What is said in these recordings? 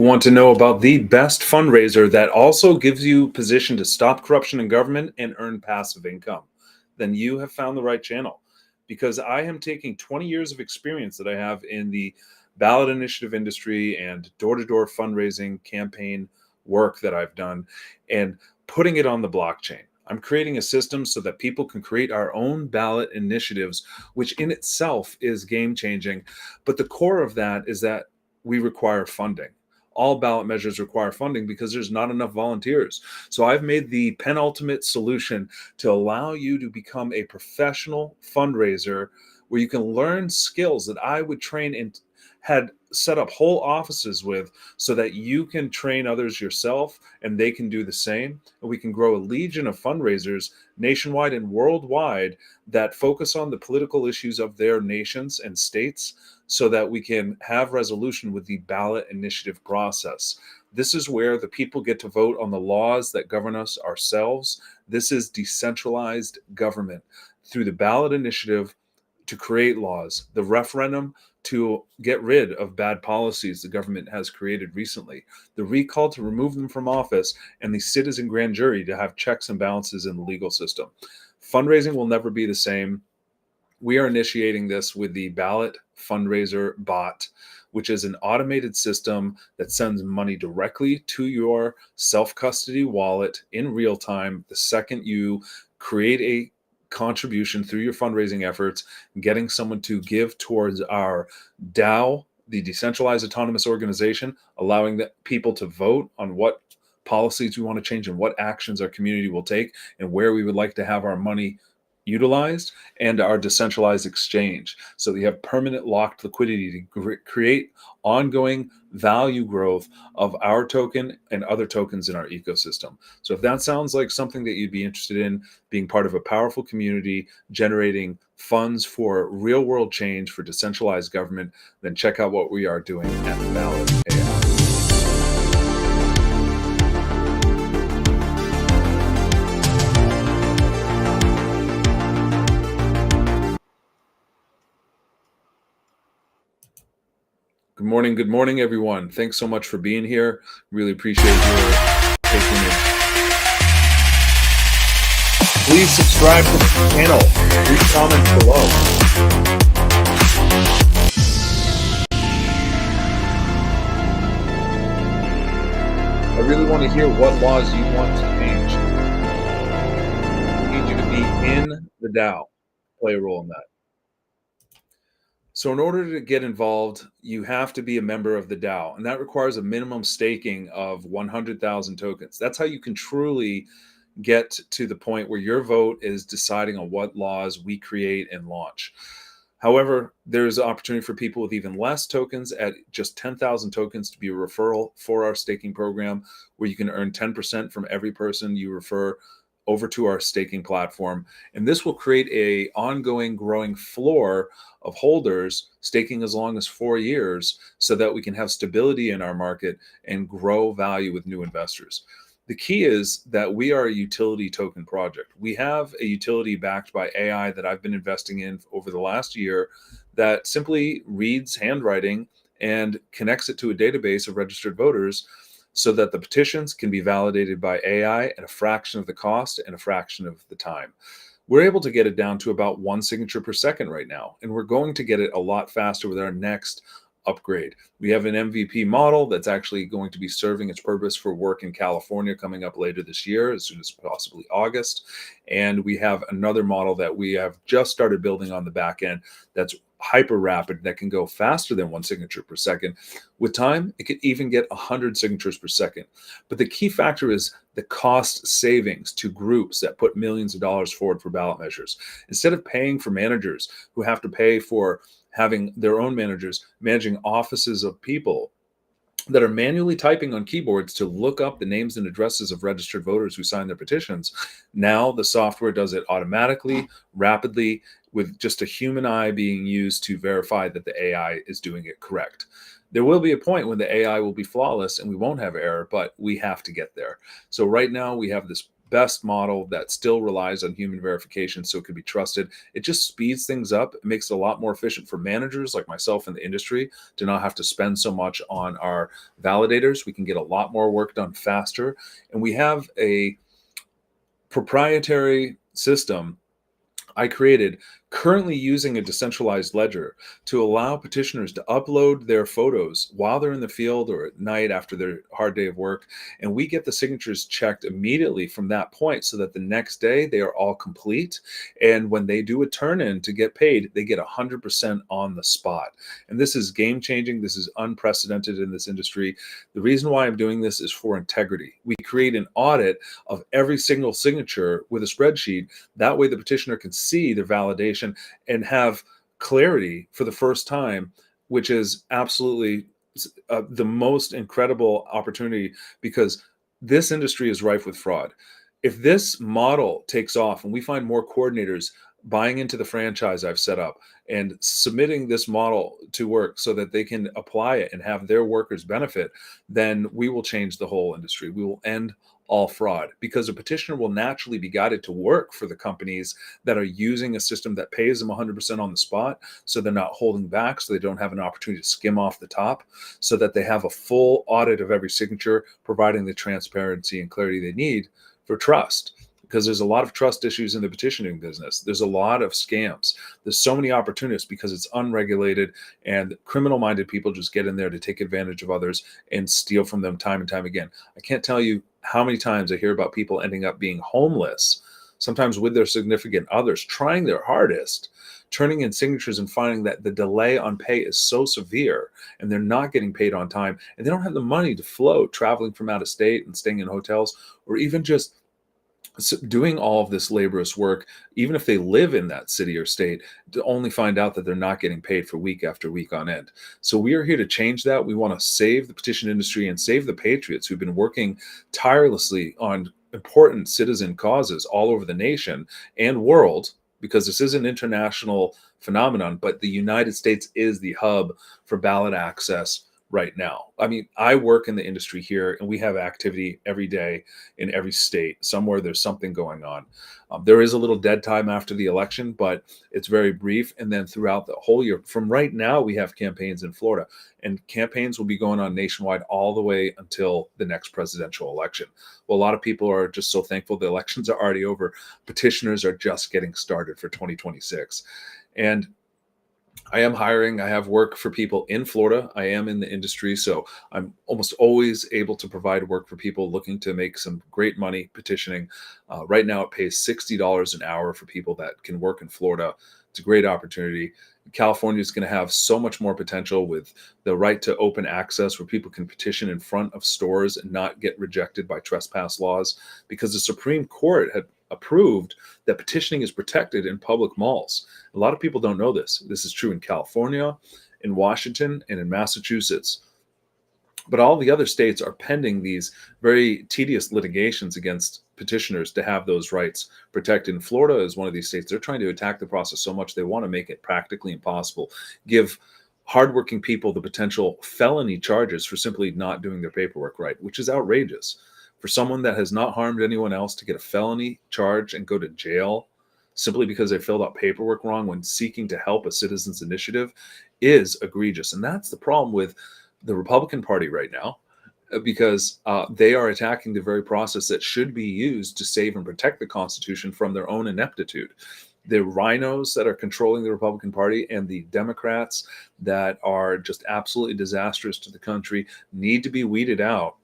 Want to know about the best fundraiser that also gives you position to stop corruption in government and earn passive income, then you have found the right channel. Because I am taking 20 years of experience that I have in the ballot initiative industry and door-to-door fundraising campaign work that I've done and putting it on the blockchain. I'm creating a system so that people can create our own ballot initiatives, which in itself is game changing. But the core of that is that we require funding. All ballot measures require funding because there's not enough volunteers. So I've made the penultimate solution to allow you to become a professional fundraiser where you can learn skills that I would train and had set up whole offices with so that you can train others yourself and they can do the same. And we can grow a legion of fundraisers nationwide and worldwide that focus on the political issues of their nations and states so that we can have resolution with the ballot initiative process. This is where the people get to vote on the laws that govern us ourselves. This is decentralized government through the ballot initiative to create laws, the referendum to get rid of bad policies the government has created recently, the recall to remove them from office, and the citizen grand jury to have checks and balances in the legal system. Fundraising will never be the same. We are initiating this with the Ballot Fundraiser Bot, which is an automated system that sends money directly to your self-custody wallet in real time the second you create a contribution through your fundraising efforts, getting someone to give towards our DAO, the Decentralized Autonomous Organization, allowing the people to vote on what policies we want to change and what actions our community will take and where we would like to have our money utilized, and our decentralized exchange. So you have permanent locked liquidity to create ongoing value growth of our token and other tokens in our ecosystem. So if that sounds like something that you'd be interested in, being part of a powerful community, generating funds for real world change for decentralized government, then check out what we are doing at BallotAI. Good morning, everyone. Thanks so much for being here. Really appreciate your patronage. Please subscribe to the channel. Leave comments below. I really want to hear what laws you want to change. We need you to be in the DAO. Play a role in that. So in order to get involved, you have to be a member of the DAO, and that requires a minimum staking of 100,000 tokens. That's how you can truly get to the point where your vote is deciding on what laws we create and launch. However, there's an opportunity for people with even less tokens at just 10,000 tokens to be a referral for our staking program, where you can earn 10% from every person you refer over to our staking platform. And this will create a ongoing growing floor of holders staking as long as 4 years so that we can have stability in our market and grow value with new investors. The key is that we are a utility token project. We have a utility backed by AI that I've been investing in over the last year that simply reads handwriting and connects it to a database of registered voters so that the petitions can be validated by AI at a fraction of the cost and a fraction of the time. We're able to get it down to about 1 signature per second right now, and we're going to get it a lot faster with our next upgrade. We have an MVP model that's actually going to be serving its purpose for work in California coming up later this year, as soon as possibly August. And we have another model that we have just started building on the back end that's hyper rapid, that can go faster than 1 signature per second. With time, it could even get 100 signatures per second. But the key factor is the cost savings to groups that put millions of dollars forward for ballot measures. Instead of paying for managers who have to pay for having their own managers managing offices of people that are manually typing on keyboards to look up the names and addresses of registered voters who sign their petitions, now the software does it automatically, rapidly, with just a human eye being used to verify that the AI is doing it correct. There will be a point when the AI will be flawless and we won't have error, but we have to get there. So right now we have this best model that still relies on human verification so it can be trusted. It just speeds things up. It makes it a lot more efficient for managers like myself in the industry to not have to spend so much on our validators. We can get a lot more work done faster. And we have a proprietary system I created, currently using a decentralized ledger to allow petitioners to upload their photos while they're in the field or at night after their hard day of work. And we get the signatures checked immediately from that point so that the next day they are all complete. And when they do a turn in to get paid, they get 100% on the spot. And this is game changing. This is unprecedented in this industry. The reason why I'm doing this is for integrity. We create an audit of every single signature with a spreadsheet. That way the petitioner can see their validation and have clarity for the first time, which is absolutely the most incredible opportunity, because this industry is rife with fraud. If this model takes off and we find more coordinators buying into the franchise I've set up and submitting this model to work so that they can apply it and have their workers benefit, then we will change the whole industry. We will end all fraud, because a petitioner will naturally be guided to work for the companies that are using a system that pays them 100% on the spot, so they're not holding back, so they don't have an opportunity to skim off the top, so that they have a full audit of every signature, providing the transparency and clarity they need for trust. Because there's a lot of trust issues in the petitioning business. There's a lot of scams. There's so many opportunists because it's unregulated, and criminal-minded people just get in there to take advantage of others and steal from them time and time again. I can't tell you how many times I hear about people ending up being homeless, sometimes with their significant others, trying their hardest, turning in signatures and finding that the delay on pay is so severe and they're not getting paid on time, and they don't have the money to float traveling from out of state and staying in hotels, or even just doing all of this laborious work, even if they live in that city or state, to only find out that they're not getting paid for week after week on end. So we are here to change that. We want to save the petition industry and save the patriots who've been working tirelessly on important citizen causes all over the nation and world, because this is an international phenomenon, but the United States is the hub for ballot access right now. I mean, I work in the industry here, and we have activity every day in every state. Somewhere there's something going on. There is a little dead time after the election, but it's very brief. And then throughout the whole year, from right now, we have campaigns in Florida, and campaigns will be going on nationwide all the way until the next presidential election. Well, a lot of people are just so thankful the elections are already over. Petitioners are just getting started for 2026. And I am hiring. I have work for people in Florida. I am in the industry, so I'm almost always able to provide work for people looking to make some great money petitioning. Right now, it pays $60 an hour for people that can work in Florida. It's a great opportunity. California is going to have so much more potential with the right to open access, where people can petition in front of stores and not get rejected by trespass laws, because the Supreme Court had approved that petitioning is protected in public malls. A lot of people don't know this. This is true in California, in Washington, and in Massachusetts. But all the other states are pending these very tedious litigations against petitioners to have those rights protected. And Florida is one of these states. They're trying to attack the process so much they want to make it practically impossible, give hardworking people the potential felony charges for simply not doing their paperwork right, which is outrageous. For someone that has not harmed anyone else to get a felony charge and go to jail simply because they filled out paperwork wrong when seeking to help a citizen's initiative is egregious. And that's the problem with the Republican Party right now, because they are attacking the very process that should be used to save and protect the Constitution from their own ineptitude. The rhinos that are controlling the Republican Party and the Democrats that are just absolutely disastrous to the country need to be weeded out.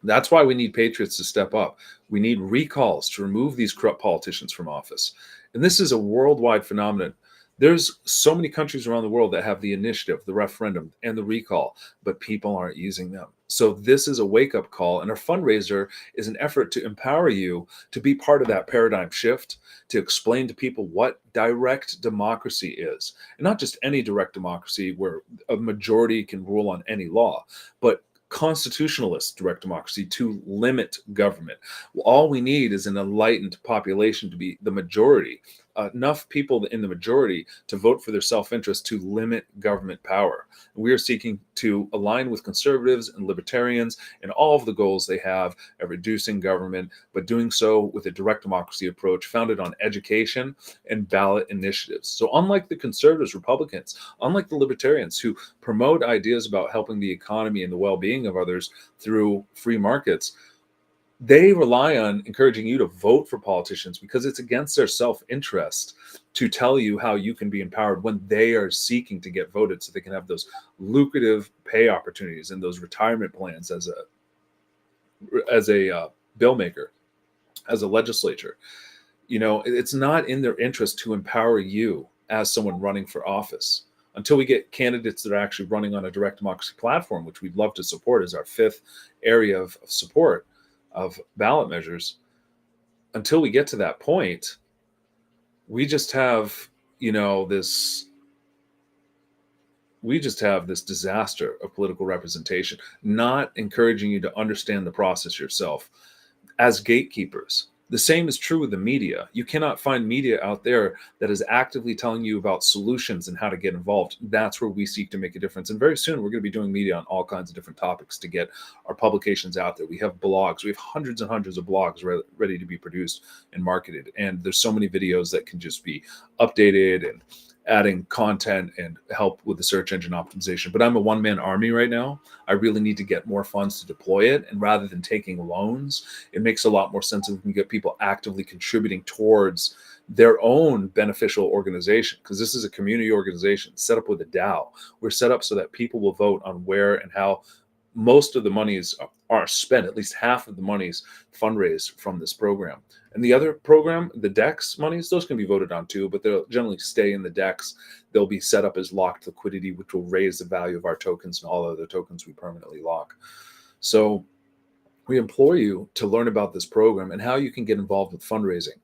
That's why we need patriots to step up. We need recalls to remove these corrupt politicians from office. And this is a worldwide phenomenon. There's so many countries around the world that have the initiative, the referendum, and the recall, but people aren't using them. So this is a wake-up call, and our fundraiser is an effort to empower you to be part of that paradigm shift, to explain to people what direct democracy is. And not just any direct democracy where a majority can rule on any law, but constitutionalist direct democracy to limit government. All we need is an enlightened population to be the majority, enough people in the majority to vote for their self-interest to limit government power. We are seeking to align with conservatives and libertarians in all of the goals they have of reducing government, but doing so with a direct democracy approach founded on education and ballot initiatives. So unlike the conservatives, Republicans, unlike the libertarians who promote ideas about helping the economy and the well-being of others through free markets, they rely on encouraging you to vote for politicians because it's against their self-interest to tell you how you can be empowered when they are seeking to get voted so they can have those lucrative pay opportunities and those retirement plans as a bill maker, as a legislature. It's not in their interest to empower you as someone running for office until we get candidates that are actually running on a direct democracy platform, which we'd love to support as our fifth area of support of ballot measures. Until we get to that point, we just have, this disaster of political representation, not encouraging you to understand the process yourself as gatekeepers. The same is true with the media. You cannot find media out there that is actively telling you about solutions and how to get involved. That's where we seek to make a difference. And very soon, we're going to be doing media on all kinds of different topics to get our publications out there. We have blogs. We have hundreds and hundreds of blogs ready to be produced and marketed. And there's so many videos that can just be updated and adding content and help with the search engine optimization. But I'm a one-man army right now. I really need to get more funds to deploy it. And rather than taking loans, it makes a lot more sense if we can get people actively contributing towards their own beneficial organization, because this is a community organization set up with a DAO. We're set up so that people will vote on where and how most of the monies are spent, at least half of the monies fundraised from this program. And the other program, the DEX monies, those can be voted on too, but they'll generally stay in the DEX. They'll be set up as locked liquidity, which will raise the value of our tokens and all other tokens we permanently lock. So we implore you to learn about this program and how you can get involved with fundraising.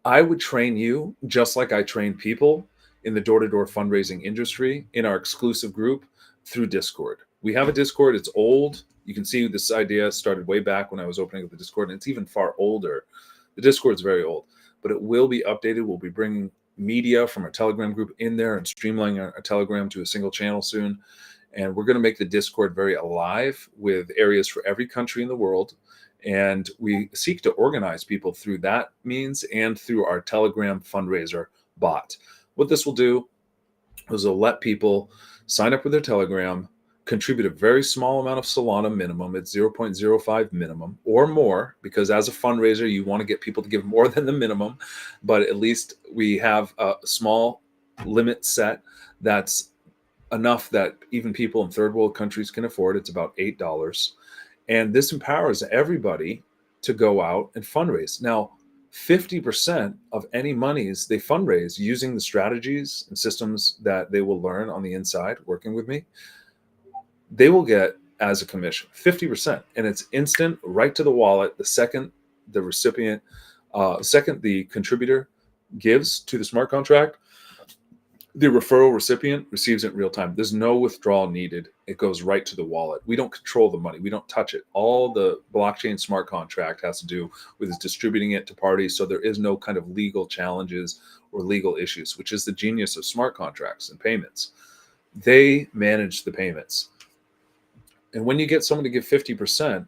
I would train you just like I train people in the door-to-door fundraising industry in our exclusive group through Discord. We have a Discord. It's old. You can see this idea started way back when I was opening up the Discord, and it's even far older. The Discord is very old, but it will be updated. We'll be bringing media from our Telegram group in there and streamlining our Telegram to a single channel soon. And we're going to make the Discord very alive with areas for every country in the world. And we seek to organize people through that means and through our Telegram fundraiser bot. What this will do is it'll let people sign up with their Telegram, contribute a very small amount of Solana minimum. It's 0.05 minimum or more, because as a fundraiser, you want to get people to give more than the minimum, but at least we have a small limit set that's enough that even people in third world countries can afford. It's about $8. And this empowers everybody to go out and fundraise. Now, 50% of any monies they fundraise using the strategies and systems that they will learn on the inside working with me, they will get as a commission, 50%. And it's instant right to the wallet the second the recipient, second the contributor gives to the smart contract, the referral recipient receives it in real time. There's no withdrawal needed. It goes right to the wallet. We don't control the money. We don't touch it. All the blockchain smart contract has to do with is distributing it to parties. So there is no kind of legal challenges or legal issues, which is the genius of smart contracts and payments. They manage the payments. And when you get someone to give 50%,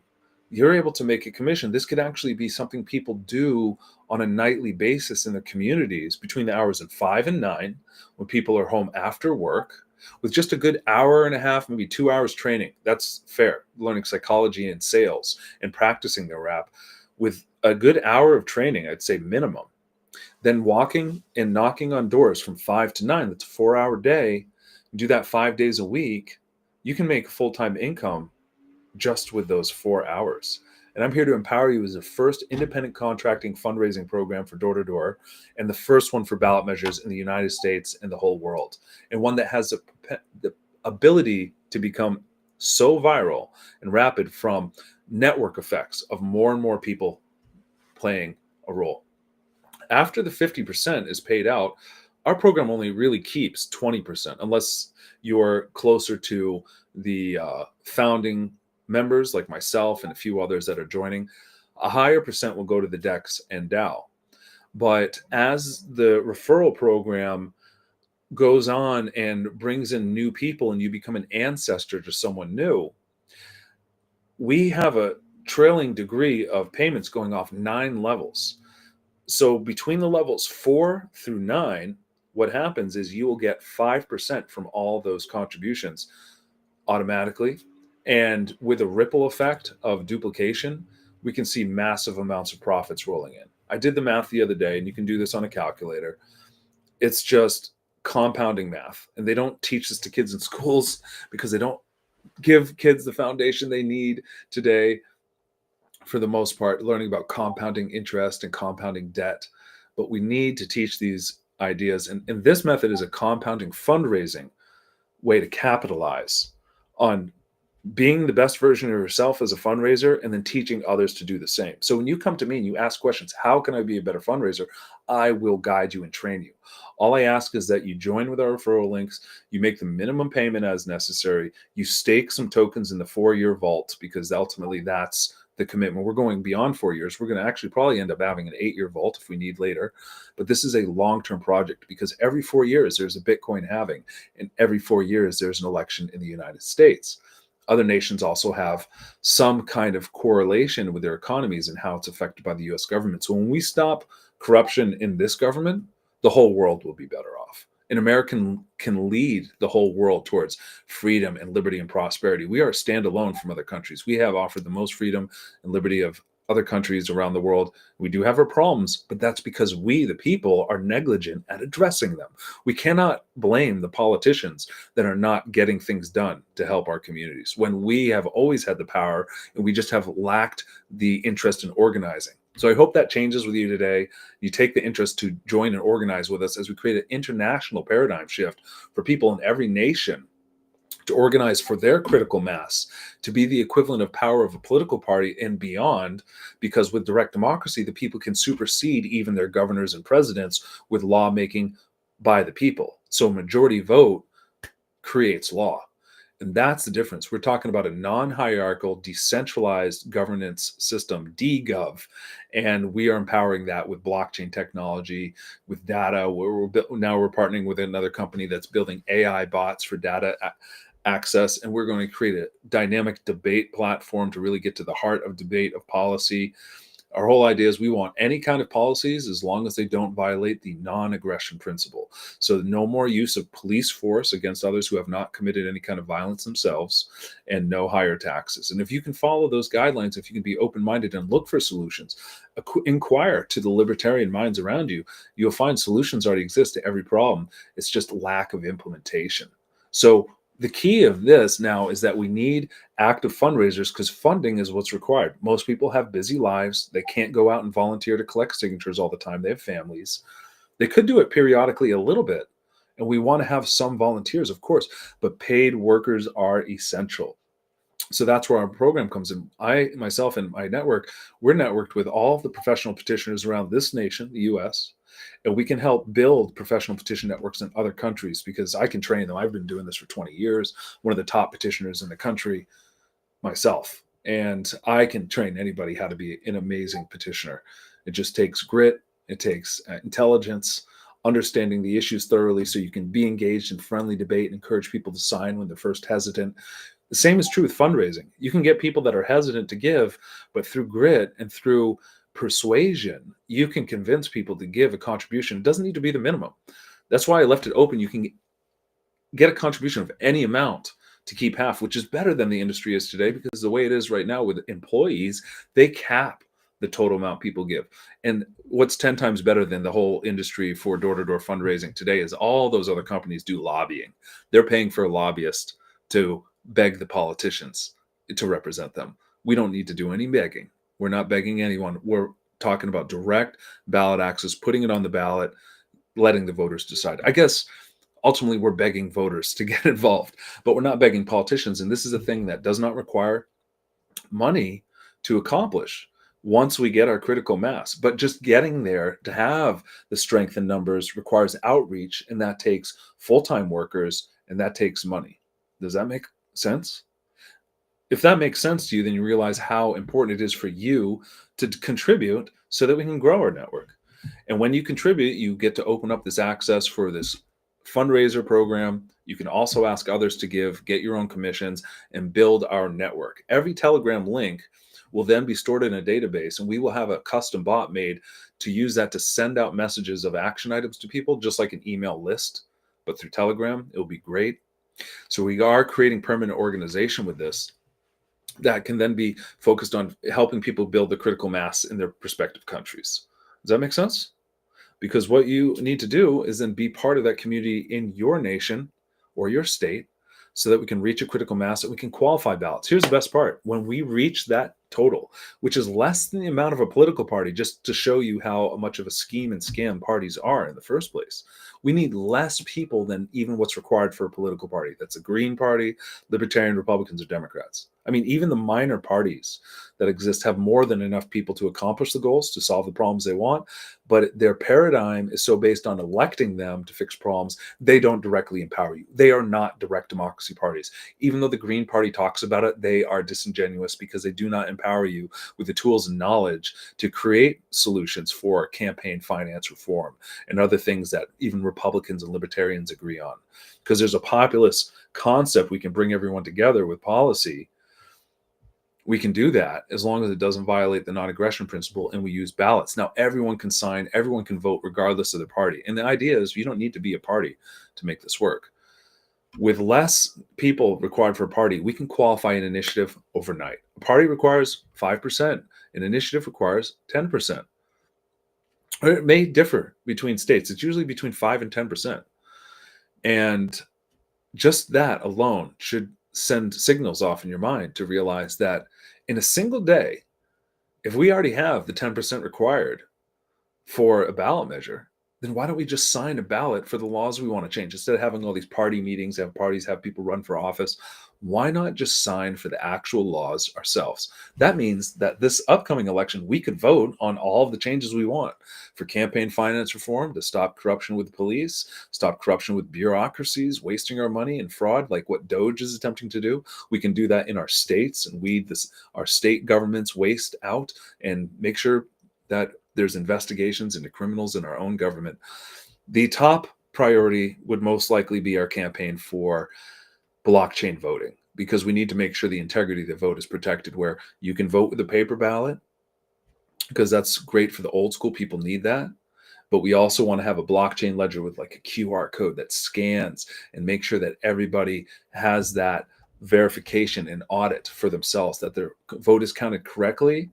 you're able to make a commission. This could actually be something people do on a nightly basis in their communities between the hours of 5 and 9, when people are home after work, with just a good hour and a half, maybe 2 hours training. That's fair. Learning psychology and sales and practicing their rap with a good hour of training, I'd say minimum. Then walking and knocking on doors from 5 to 9. That's a 4-hour day. Do that 5 days a week. You can make full-time income just with those 4 hours. And I'm here to empower you as the first independent contracting fundraising program for door-to-door, and the first one for ballot measures in the United States and the whole world, and one that has the ability to become so viral and rapid from network effects of more and more people playing a role. After the 50% is paid out, our program only really keeps 20%, unless you're closer to the founding members like myself and a few others that are joining. A higher percent will go to the DEX and DAO. But as the referral program goes on and brings in new people and you become an ancestor to someone new, we have a trailing degree of payments going off 9 levels. So between the levels 4 through 9, what happens is you will get 5% from all those contributions automatically. And with a ripple effect of duplication, we can see massive amounts of profits rolling in. I did the math the other day, and you can do this on a calculator. It's just compounding math. And they don't teach this to kids in schools because they don't give kids the foundation they need today, for the most part, learning about compounding interest and compounding debt. But we need to teach these ideas. And this method is a compounding fundraising way to capitalize on being the best version of yourself as a fundraiser and then teaching others to do the same. So when you come to me and you ask questions, how can I be a better fundraiser? I will guide you and train you. All I ask is that you join with our referral links, you make the minimum payment as necessary, you stake some tokens in the 4-year vault, because ultimately that's the commitment. We're going beyond 4 years. We're going to actually probably end up having an 8-year vault if we need later. But this is a long-term project, because every 4 years there's a Bitcoin halving, and every 4 years there's an election in the United States. Other nations also have some kind of correlation with their economies and how it's affected by the US government. So when we stop corruption in this government, the whole world will be better off. An American can lead the whole world towards freedom and liberty and prosperity. We are standalone from other countries. We have offered the most freedom and liberty of other countries around the world. We do have our problems, but that's because we, the people, are negligent at addressing them. We cannot blame the politicians that are not getting things done to help our communities, when we have always had the power and we just have lacked the interest in organizing. So I hope that changes with you today. You take the interest to join and organize with us as we create an international paradigm shift for people in every nation to organize for their critical mass, to be the equivalent of power of a political party and beyond, because with direct democracy, the people can supersede even their governors and presidents with lawmaking by the people. So a majority vote creates law. And that's the difference. We're talking about a non-hierarchical, decentralized governance system, DGov, and we are empowering that with blockchain technology, with data. Now we're partnering with another company that's building AI bots for data access, and we're going to create a dynamic debate platform to really get to the heart of debate of policy. Our whole idea is we want any kind of policies as long as they don't violate the non-aggression principle. So no more use of police force against others who have not committed any kind of violence themselves, and no higher taxes. And if you can follow those guidelines, if you can be open-minded and look for solutions, inquire to the libertarian minds around you, you'll find solutions already exist to every problem. It's just lack of implementation. So the key of this now is that we need active fundraisers, because funding is what's required. Most people have busy lives. They can't go out and volunteer to collect signatures all the time. They have families. They could do it periodically a little bit. And we want to have some volunteers, of course, but paid workers are essential. So that's where our program comes in. I, myself, and my network, we're networked with all of the professional petitioners around this nation, the US, and we can help build professional petition networks in other countries, because I can train them. I've been doing this for 20 years, one of the top petitioners in the country myself, and I can train anybody how to be an amazing petitioner. It just takes grit, it takes intelligence, understanding the issues thoroughly so you can be engaged in friendly debate and encourage people to sign when they're first hesitant. The same is true with fundraising. You can get people that are hesitant to give, but through grit and through persuasion, you can convince people to give a contribution. It doesn't need to be the minimum. That's why I left it open. You can get a contribution of any amount to keep half, which is better than the industry is today, because the way it is right now with employees, they cap the total amount people give. And what's 10 times better than the whole industry for door-to-door fundraising today is all those other companies do lobbying. They're paying for a lobbyist to beg the politicians to represent them. We don't need to do any begging. We're not begging anyone. We're talking about direct ballot access, putting it on the ballot, letting the voters decide. I guess ultimately we're begging voters to get involved, but we're not begging politicians. And this is a thing that does not require money to accomplish once we get our critical mass. But just getting there to have the strength in numbers requires outreach, and that takes full-time workers, and that takes money. Does that make sense? If that makes sense to you, then you realize how important it is for you to contribute so that we can grow our network. And when you contribute, you get to open up this access for this fundraiser program. You can also ask others to give, get your own commissions, and build our network. Every Telegram link will then be stored in a database, and we will have a custom bot made to use that to send out messages of action items to people, just like an email list, but through Telegram. It'll be great. So we are creating permanent organization with this that can then be focused on helping people build the critical mass in their respective countries. Does that make sense? Because what you need to do is then be part of that community in your nation or your state so that we can reach a critical mass that we can qualify ballots. Here's the best part. When we reach that total, which is less than the amount of a political party, just to show you how much of a scheme and scam parties are in the first place, we need less people than even what's required for a political party. That's a Green Party, Libertarian, Republicans, or Democrats. I mean, even the minor parties that exist have more than enough people to accomplish the goals, to solve the problems they want, but their paradigm is so based on electing them to fix problems, they don't directly empower you. They are not direct democracy parties. Even though the Green Party talks about it, they are disingenuous because they do not empower you with the tools and knowledge to create solutions for campaign finance reform and other things that even Republicans and libertarians agree on. Because there's a populist concept we can bring everyone together with policy. We can do that as long as it doesn't violate the non-aggression principle and we use ballots. Now, everyone can sign, everyone can vote regardless of their party. And the idea is you don't need to be a party to make this work. With less people required for a party, we can qualify an initiative overnight. A party requires 5%, an initiative requires 10%. Or it may differ between states. It's usually between 5 and 10%. And just that alone should send signals off in your mind to realize that in a single day, if we already have the 10% required for a ballot measure, then why don't we just sign a ballot for the laws we want to change? Instead of having all these party meetings, have parties, have people run for office, why not just sign for the actual laws ourselves? That means that this upcoming election, we could vote on all of the changes we want for campaign finance reform, to stop corruption with the police, stop corruption with bureaucracies, wasting our money and fraud, like what Doge is attempting to do. We can do that in our states and weed our state government's waste out and make sure that there's investigations into criminals in our own government. The top priority would most likely be our campaign for blockchain voting, because we need to make sure the integrity of the vote is protected, where you can vote with a paper ballot, because that's great for the old school. People need that. But we also want to have a blockchain ledger with like a QR code that scans and make sure that everybody has that verification and audit for themselves, that their vote is counted correctly,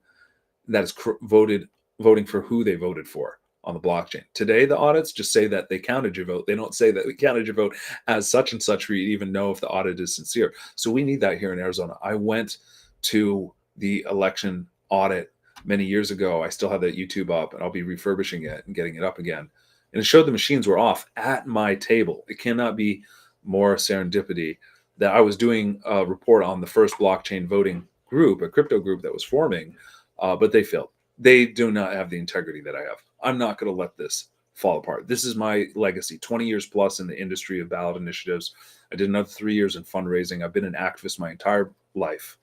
that is voting for who they voted for on the blockchain. Today, the audits just say that they counted your vote. They don't say that we counted your vote as such and such for you to even know if the audit is sincere. So we need that here in Arizona. I went to the election audit many years ago. I still have that YouTube up, and I'll be refurbishing it and getting it up again. And it showed the machines were off at my table. It cannot be more serendipity that I was doing a report on the first blockchain voting group, a crypto group that was forming, but they failed. They do not have the integrity that I have. I'm not going to let this fall apart. This is my legacy, 20 years plus in the industry of ballot initiatives. I did another 3 years in fundraising. I've been an activist my entire life,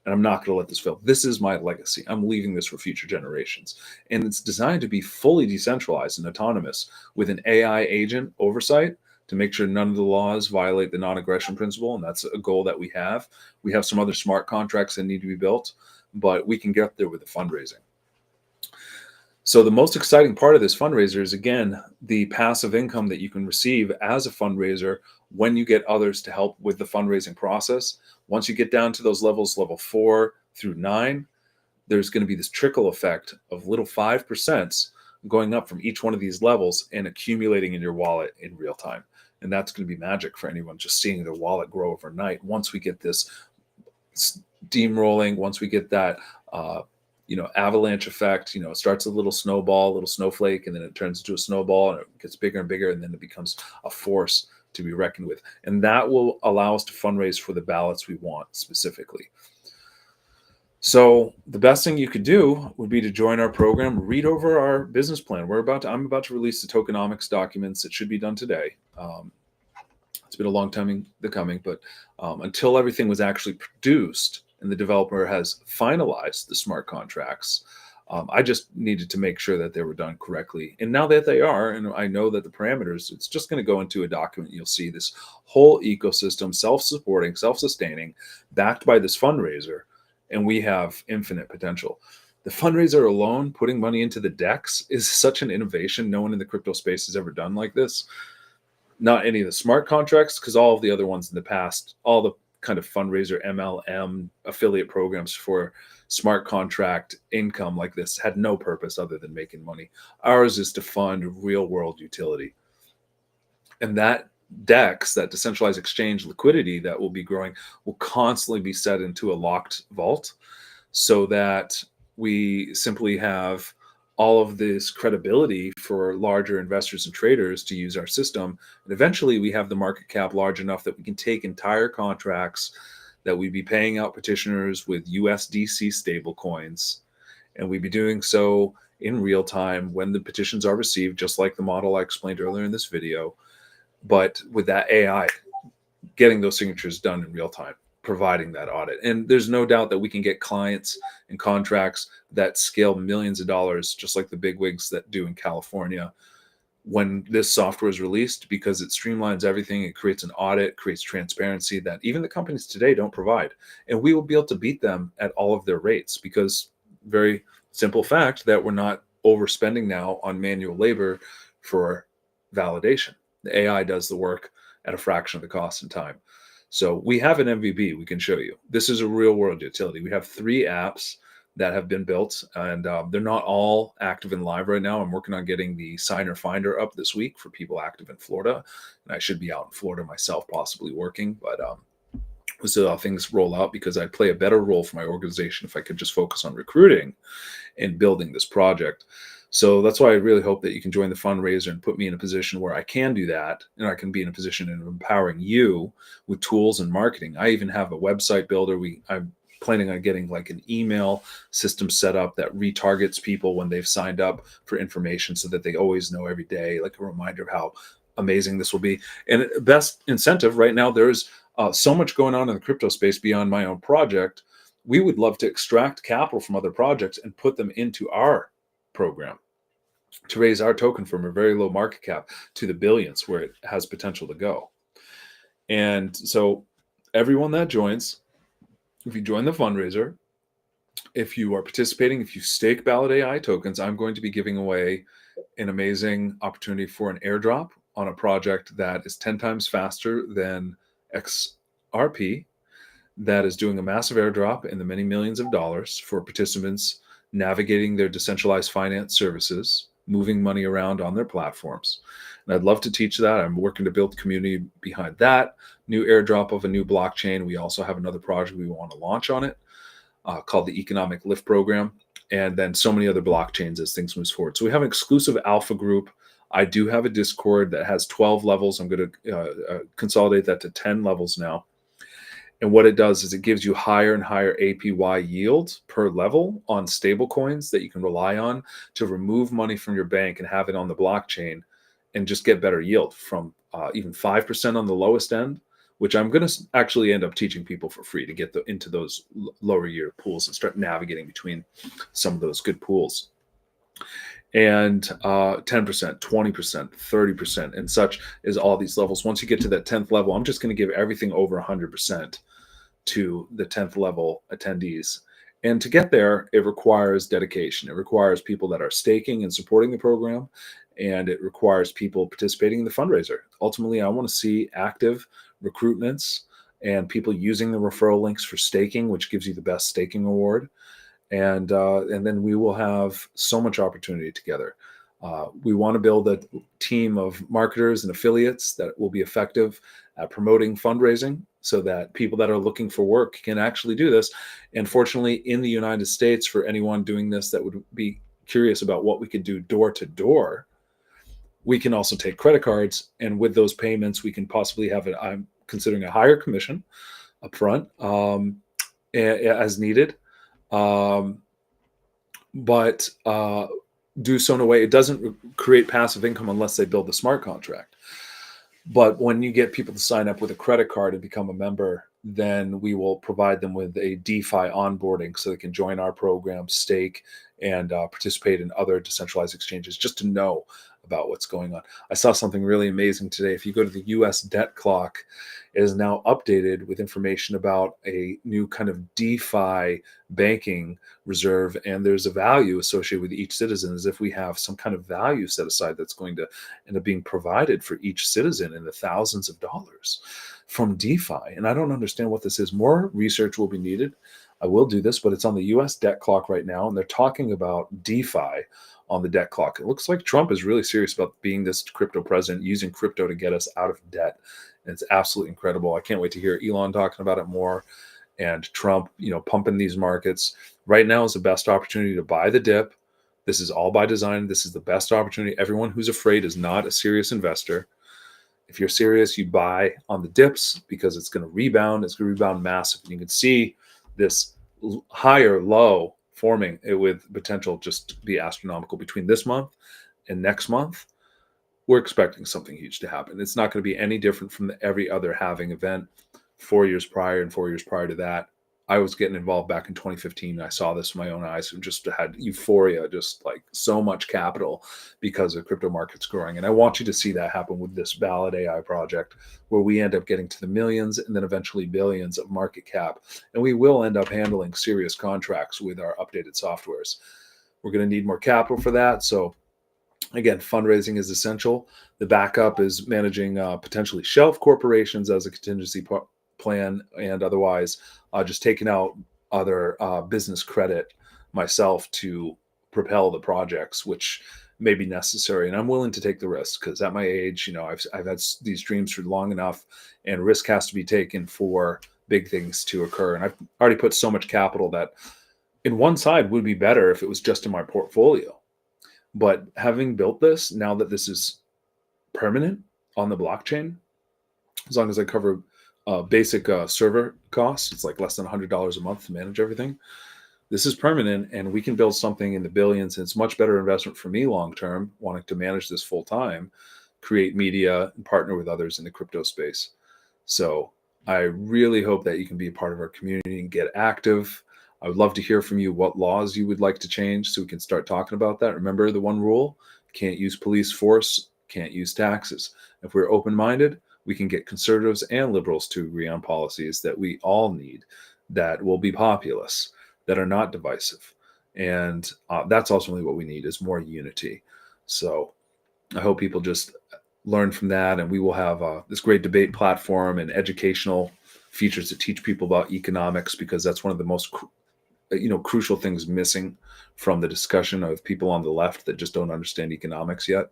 and I'm not going to let this fail. This is my legacy. I'm leaving this for future generations. And it's designed to be fully decentralized and autonomous with an AI agent oversight to make sure none of the laws violate the non-aggression principle. And that's a goal that we have. We have some other smart contracts that need to be built, but we can get there with the fundraising. So the most exciting part of this fundraiser is, again, the passive income that you can receive as a fundraiser when you get others to help with the fundraising process. Once you get down to those levels, level 4 through 9, there's going to be this trickle effect of little 5% going up from each one of these levels and accumulating in your wallet in real time. And that's going to be magic for anyone just seeing their wallet grow overnight. Once we get this steamrolling, once we get that avalanche effect, it starts a little snowball, a little snowflake, and then it turns into a snowball, and it gets bigger and bigger, and then it becomes a force to be reckoned with. And that will allow us to fundraise for the ballots we want specifically. So the best thing you could do would be to join our program, read over our business plan. I'm about to release the tokenomics documents. It should be done today. It's been a long time in the coming, but until everything was actually produced and the developer has finalized the smart contracts, I just needed to make sure that they were done correctly. And now that they are, and I know that the parameters, it's just going to go into a document. You'll see this whole ecosystem, self-supporting, self-sustaining, backed by this fundraiser, and we have infinite potential. The fundraiser alone, putting money into the DEX, is such an innovation. No one in the crypto space has ever done like this. Not any of the smart contracts, because all of the other ones in the past, all the kind of fundraiser MLM affiliate programs for smart contract income like this had no purpose other than making money. Ours is to fund real world utility. And that DEX, that decentralized exchange liquidity that will be growing, will constantly be set into a locked vault so that we simply have all of this credibility for larger investors and traders to use our system. And eventually we have the market cap large enough that we can take entire contracts that we'd be paying out petitioners with USDC stable coins. And we'd be doing so in real time when the petitions are received, just like the model I explained earlier in this video. But with that AI, getting those signatures done in real time, providing that audit. And there's no doubt that we can get clients and contracts that scale millions of dollars, just like the bigwigs that do in California, when this software is released, because it streamlines everything. It creates an audit, creates transparency that even the companies today don't provide. And we will be able to beat them at all of their rates, because very simple fact that we're not overspending now on manual labor for validation. The AI does the work at a fraction of the cost and time. So we have an MVP we can show you. This is a real world utility. We have 3 apps that have been built, and they're not all active and live right now. I'm working on getting the signer finder up this week for people active in Florida. And I should be out in Florida myself, possibly working, but we'll see how things roll out, because I'd play a better role for my organization if I could just focus on recruiting and building this project. So that's why I really hope that you can join the fundraiser and put me in a position where I can do that, and I can be in a position of empowering you with tools and marketing. I even have a website builder. I'm planning on getting like an email system set up that retargets people when they've signed up for information, so that they always know every day, like a reminder of how amazing this will be. And best incentive right now, there's so much going on in the crypto space beyond my own project. We would love to extract capital from other projects and put them into our program to raise our token from a very low market cap to the billions where it has potential to go. And so everyone that joins, if you join the fundraiser, if you are participating, if you stake BallotAI tokens, I'm going to be giving away an amazing opportunity for an airdrop on a project that is 10 times faster than XRP, that is doing a massive airdrop in the many millions of dollars for participants navigating their decentralized finance services, moving money around on their platforms. And I'd love to teach that. I'm working to build community behind that. New airdrop of a new blockchain. We also have another project we want to launch on it called the Economic Lift Program. And then so many other blockchains as things move forward. So we have an exclusive alpha group. I do have a Discord that has 12 levels. I'm going to consolidate that to 10 levels now. And what it does is it gives you higher and higher APY yield per level on stable coins that you can rely on to remove money from your bank and have it on the blockchain and just get better yield from even 5% on the lowest end, which I'm going to actually end up teaching people for free to get into those lower year pools and start navigating between some of those good pools. And 10%, 20%, 30%, and such is all these levels. Once you get to that 10th level, I'm just going to give everything over 100% to the 10th level attendees. And to get there, it requires dedication. It requires people that are staking and supporting the program, and it requires people participating in the fundraiser. Ultimately, I want to see active recruitments and people using the referral links for staking, which gives you the best staking award. And then we will have so much opportunity together. We want to build a team of marketers and affiliates that will be effective at promoting fundraising, so that people that are looking for work can actually do this. And fortunately, in the United States, for anyone doing this that would be curious about what we could do door to door, we can also take credit cards. And with those payments, we can possibly have I'm considering a higher commission upfront as needed. But do so in a way it doesn't create passive income unless they build the smart contract. But when you get people to sign up with a credit card and become a member, then we will provide them with a DeFi onboarding so they can join our program, stake, and participate in other decentralized exchanges just to know about what's going on. I saw something really amazing today. If you go to the US debt clock, it is now updated with information about a new kind of DeFi banking reserve, and there's a value associated with each citizen, as if we have some kind of value set aside that's going to end up being provided for each citizen in the thousands of dollars from DeFi. And I don't understand what this is. More research will be needed. I will do this, but it's on the US debt clock right now, and they're talking about DeFi on the debt clock. It looks like Trump is really serious about being this crypto president, using crypto to get us out of debt. And it's absolutely incredible. I can't wait to hear Elon talking about it more, and Trump, pumping these markets. Right now is the best opportunity to buy the dip. This is all by design. This is the best opportunity. Everyone who's afraid is not a serious investor. If you're serious, you buy on the dips because it's going to rebound. It's going to rebound massive. You can see this higher low forming with potential just to be astronomical between this month and next month. We're expecting something huge to happen. It's not going to be any different from every other halving event 4 years prior and 4 years prior to that. I was getting involved back in 2015. I saw this with my own eyes and just had euphoria, just like so much capital because of crypto markets growing. And I want you to see that happen with this BallotAI project, where we end up getting to the millions and then eventually billions of market cap. And we will end up handling serious contracts with our updated softwares. We're going to need more capital for that. So again, fundraising is essential. The backup is managing potentially shelf corporations as a contingency plan, and otherwise just taking out other business credit myself to propel the projects, which may be necessary. And I'm willing to take the risk because at my age, I've had these dreams for long enough, and risk has to be taken for big things to occur. And I've already put so much capital that in one side would be better if it was just in my portfolio. But having built this, now that this is permanent on the blockchain, as long as I cover basic server costs, it's like less than $100 a month to manage everything. This is permanent, and we can build something in the billions. And it's much better investment for me long term, wanting to manage this full time, create media, and partner with others in the crypto space. So I really hope that you can be a part of our community and get active. I would love to hear from you what laws you would like to change so we can start talking about that. Remember the one rule: can't use police force, can't use taxes. If we're open-minded, we can get conservatives and liberals to agree on policies that we all need, that will be populous, that are not divisive. And that's ultimately what we need, is more unity. So I hope people just learn from that, and we will have this great debate platform and educational features to teach people about economics, because that's one of the most crucial things missing from the discussion of people on the left that just don't understand economics yet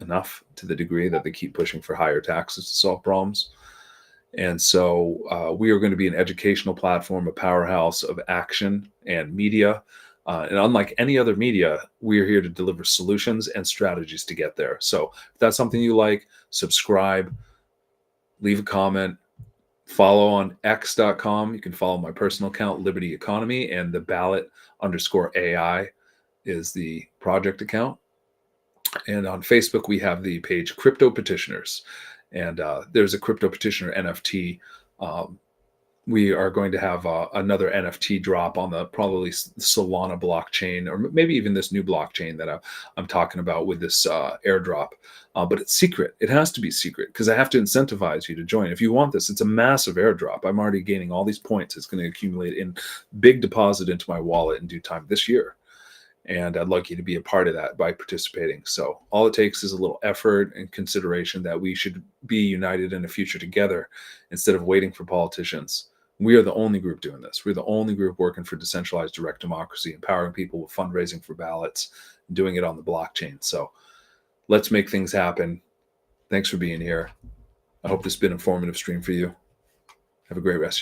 enough, to the degree that they keep pushing for higher taxes to solve problems. And so we are going to be an educational platform, a powerhouse of action and media. And unlike any other media, we are here to deliver solutions and strategies to get there. So if that's something you like, subscribe, leave a comment, follow on x.com. You can follow my personal account, Liberty Economy, and the Ballot_AI is the project account. And on Facebook, we have the page Crypto Petitioners. And there's a Crypto Petitioner NFT. We are going to have another NFT drop on the probably Solana blockchain, or maybe even this new blockchain that I'm talking about with this airdrop. But it's secret. It has to be secret because I have to incentivize you to join. If you want this, it's a massive airdrop. I'm already gaining all these points. It's going to accumulate in big deposit into my wallet in due time this year. And I'd like you to be a part of that by participating. So all it takes is a little effort and consideration that we should be united in the future together instead of waiting for politicians. We are the only group doing this. We're the only group working for decentralized direct democracy, empowering people with fundraising for ballots, and doing it on the blockchain. So let's make things happen. Thanks for being here. I hope this has been an informative stream for you. Have a great rest.